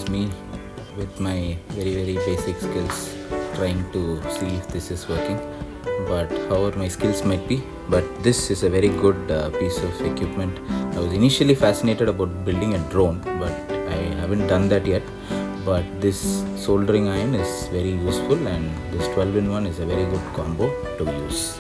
is me with my very basic skills trying to see if this is working, but however my skills might be, but this is a very good piece of equipment. I was initially fascinated about building a drone, but I haven't done that yet. But this soldering iron is very useful, and this 12-in-1 is a very good combo to use.